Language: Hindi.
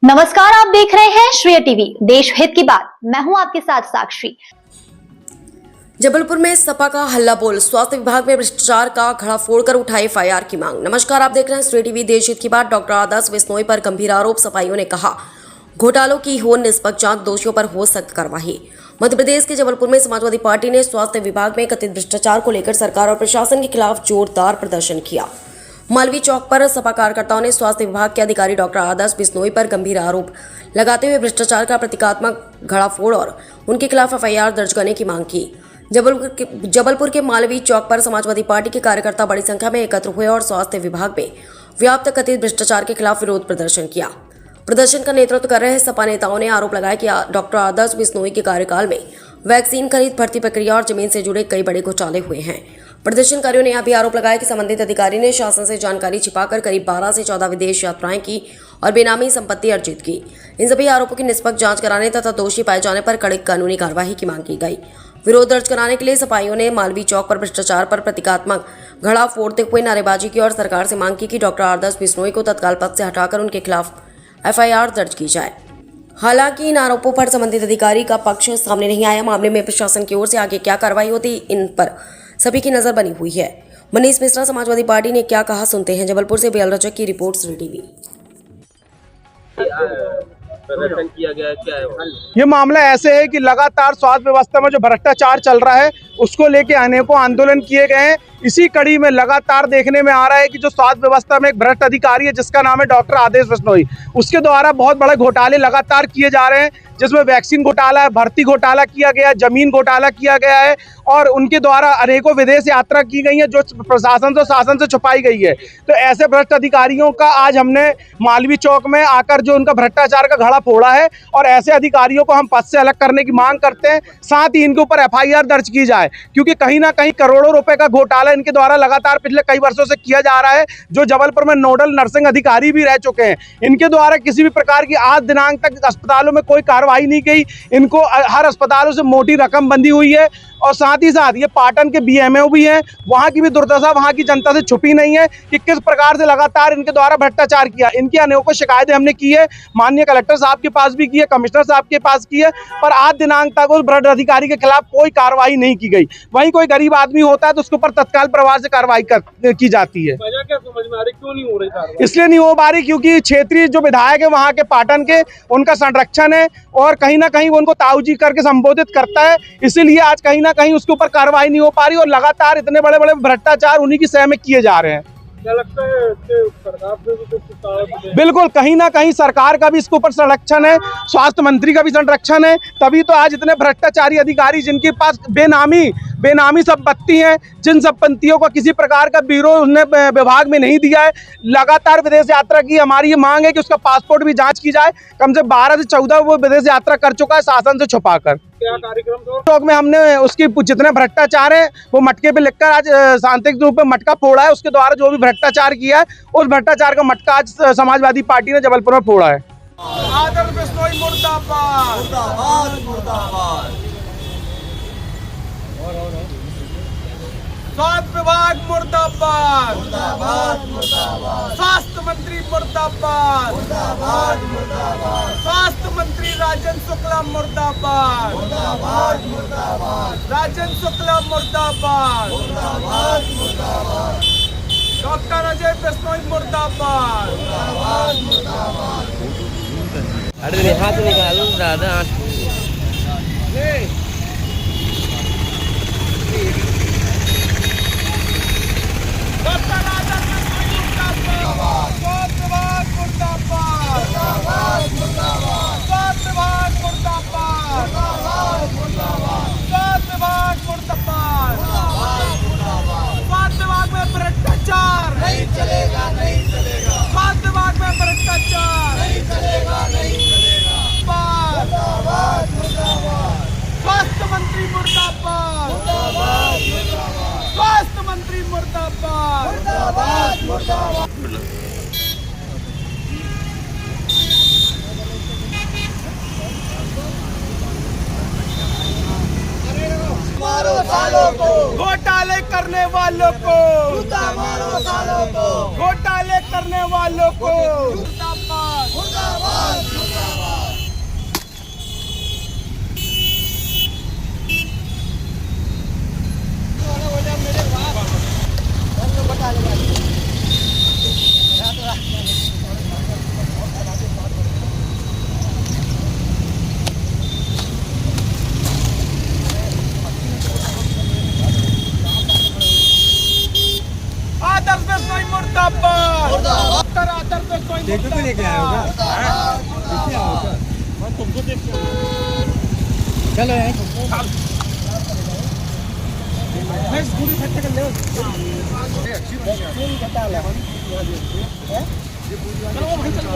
नमस्कार, आप देख रहे हैं श्रेय टीवी, देश हित की बात। मैं हूं आपके साथ साक्षी। जबलपुर में सपा का हल्ला बोल, स्वास्थ्य विभाग में भ्रष्टाचार का घड़ा फोड़कर उठाई एफआईआर की मांग। नमस्कार, आप देख रहे हैं श्रेय टीवी, देश हित की बात। डॉक्टर आदर्श बिश्नोई पर गंभीर आरोप, सफाइयों ने कहा घोटालों की हो निष्पक्ष जांच, दोषियों पर हो सख्त कार्रवाई। मध्य प्रदेश के जबलपुर में समाजवादी पार्टी ने स्वास्थ्य विभाग में कथित भ्रष्टाचार को लेकर सरकार और प्रशासन के खिलाफ जोरदार प्रदर्शन किया। मालवीय चौक पर सपा कार्यकर्ताओं ने स्वास्थ्य विभाग के अधिकारी डॉक्टर आदर्श बिश्नोई पर गंभीर आरोप लगाते हुए भ्रष्टाचार का प्रतीकात्मक घड़ाफोड़ और उनके खिलाफ एफआईआर दर्ज करने की मांग की। जबलपुर के मालवीय चौक पर समाजवादी पार्टी के कार्यकर्ता बड़ी संख्या में एकत्र हुए और स्वास्थ्य विभाग में व्याप्त कथित भ्रष्टाचार के खिलाफ विरोध प्रदर्शन किया। प्रदर्शन का नेतृत्व कर रहे सपा नेताओं ने आरोप लगाया कि डॉक्टर आदर्श बिश्नोई के कार्यकाल में वैक्सीन खरीद, भर्ती प्रक्रिया और जमीन से जुड़े कई बड़े घोटाले हुए हैं। प्रदर्शनकारियों ने यह भी आरोप लगाया कि संबंधित अधिकारी ने शासन से जानकारी छिपाकर करीब 12 से 14 विदेश यात्राएं की और बेनामी संपत्ति अर्जित की। इन सभी आरोपों की निष्पक्ष जांच कराने तथा दोषी पाए जाने पर कड़ी कानूनी कार्यवाही की मांग की गई। विरोध दर्ज कराने के लिए सफाइयों ने मालवीय चौक पर भ्रष्टाचार पर प्रतीकात्मक घड़ा फोड़ते हुए नारेबाजी की और सरकार से मांग की कि डॉक्टर आदर्श बिश्नोई को तत्काल पद से हटाकर उनके खिलाफ एफआईआर दर्ज की जाए। हालांकि इन आरोपों पर संबंधित अधिकारी का पक्ष सामने नहीं आया। मामले में प्रशासन की ओर से आगे क्या कार्रवाई होती, इन पर सभी की नजर बनी हुई है। मनीष मिश्रा, समाजवादी पार्टी ने क्या कहा, सुनते हैं। जबलपुर से बेल रजक की रिपोर्ट, श्रेय टीवी। प्रदर्शन किया गया है, क्या है ये मामला ऐसे है कि लगातार स्वास्थ्य व्यवस्था में जो भ्रष्टाचार चल रहा है उसको लेके अनेकों आंदोलन किए गए हैं। इसी कड़ी में लगातार देखने में आ रहा है कि जो स्वास्थ्य व्यवस्था में एक भ्रष्ट अधिकारी है जिसका नाम है डॉक्टर आदर्श बिश्नोई, उसके द्वारा बहुत बड़े घोटाले लगातार किए जा रहे हैं, जिसमें वैक्सीन घोटाला है, भर्ती घोटाला किया गया है, जमीन घोटाला किया गया है और उनके द्वारा अनेकों विदेश यात्रा की गई है जो प्रशासन से शासन से छुपाई गई है। तो ऐसे भ्रष्ट अधिकारियों का आज हमने मालवीय चौक में आकर जो उनका भ्रष्टाचार का घड़ा फोड़ा है और ऐसे अधिकारियों को हम पद से अलग करने की मांग करते हैं। साथ ही इनके ऊपर एफआईआर दर्ज की जाए, क्योंकि कहीं ना कहीं करोड़ों रुपए का घोटाला इनके द्वारा लगातार पिछले कई वर्षों से किया जा रहा है। जो जबलपुर में नोडल नर्सिंग अधिकारी भी रह चुके हैं, इनके द्वारा किसी भी प्रकार की आज दिनांक तक अस्पतालों में कोई कार्रवाई नहीं की। इनको हर अस्पतालों से मोटी रकम बंधी हुई है और साथ ही साथ ये पाटन के बीएमओ भी हैं, वहाँ की भी दुर्दशा वहाँ की जनता से छुपी नहीं है कि किस प्रकार से लगातार इनके द्वारा भ्रष्टाचार किया। इनकी अनेकों शिकायतें हमने की है, माननीय कलेक्टर साहब के पास भी की है, कमिश्नर साहब के पास की है, पर आज दिनांक तक उस भ्रष्ट अधिकारी के खिलाफ कोई कार्रवाई नहीं की गई। वहीं कोई गरीब आदमी होता है तो उसके ऊपर तत्काल प्रभाव से कार्रवाई की जाती है। वजह क्या समझ में आ रही, क्यों नहीं हो रही कार्रवाई? इसलिए नहीं हो पा रही क्योंकि क्षेत्रीय जो विधायक है वहाँ के पाटन के, उनका संरक्षण है और कहीं ना कहीं वो उनको ताऊजी करके संबोधित करता है, इसीलिए आज कहीं ना कहीं उसके ऊपर कार्रवाई नहीं हो पा रही और लगातार इतने बड़े बड़े भ्रष्टाचार उन्हीं की सह में किए जा रहे हैं। क्या लगता है कि सरकार से भी कुछ? बिल्कुल, कहीं ना कहीं सरकार का भी इसके ऊपर संरक्षण है, स्वास्थ्य मंत्री का भी संरक्षण है, तभी तो आज इतने भ्रष्टाचारी अधिकारी जिनके पास बेनामी संपत्ति है, जिन संपत्तियों को किसी प्रकार का ब्यूरो उसने विभाग में नहीं दिया है, लगातार विदेश यात्रा की। हमारी ये मांग है कि उसका पासपोर्ट भी जांच की जाए। कम से 12 से 14 वो विदेश यात्रा कर चुका है शासन से छुपाकर। क्या कार्यक्रम चौक में हमने उसकी जितने भ्रष्टाचार है वो मटके पे लिखकर आज शांतिक रूप में मटका फोड़ा है। उसके द्वारा जो भी भ्रष्टाचार किया है उस भ्रष्टाचार का मटका आज समाजवादी पार्टी ने जबलपुर में फोड़ा है। आदर्श बिश्नोई मुर्दाबाद, मुर्दाबाद, मुर्दाबाद। स्वास्थ्य विभाग मुर्दाबाद, मुर्दाबाद, मुर्दाबाद। स्वास्थ्य मंत्री मुर्दाबाद, मुर्दाबाद, मुर्दाबाद। स्वास्थ्य मंत्री राजन शुक्ला मुर्दाबाद, मुर्दाबाद, मुर्दाबाद। राजन शुक्ला मुर्दाबाद, मुर्दाबाद, मुर्दाबाद। डॉक्टर अजय बिश्नोई मुर्दाबाद, मुर्दाबाद, मुर्दाबाद। अरे हाथ निकालो दादा। डॉक्टर आदर्श बिश्नोई मुर्दाबाद, स्वास्थ्य विभाग मुर्दाबाद, मुर्दाबाद, मुर्दाबाद। स्वास्थ्य विभाग मुर्दाबाद, मुर्दाबाद, मुर्दाबाद। स्वास्थ्य विभाग मुर्दाबाद, मुर्दाबाद, मुर्दाबाद। स्वास्थ्य विभाग में भ्रष्टाचार नहीं चलेगा, नहीं चलेगा। स्वास्थ्य विभाग में भ्रष्टाचार नहीं चलेगा, नहीं चलेगा। मुर्दाबाद, मुर्दाबाद। स्वास्थ्य मंत्री मुर्दाबाद, मुर्दाबाद, मुर्दाबाद। स्वास्थ्य मंत्री मुर्दाबाद, मुर्दाबाद, मुर्दाबाद। मारो सालों को, घोटाले करने वालों को, मारो सालों रामपुर आदर्श बिश्नोई मुर्दाबाद डॉक्टर आदर्श बिश्नोई मुर्दाबाद लेके आए होगा मैं तुमको देख के चलो नेक्स्ट पूरी फट कर ले अच्छी पूरी घटा ले चलो भाई चलो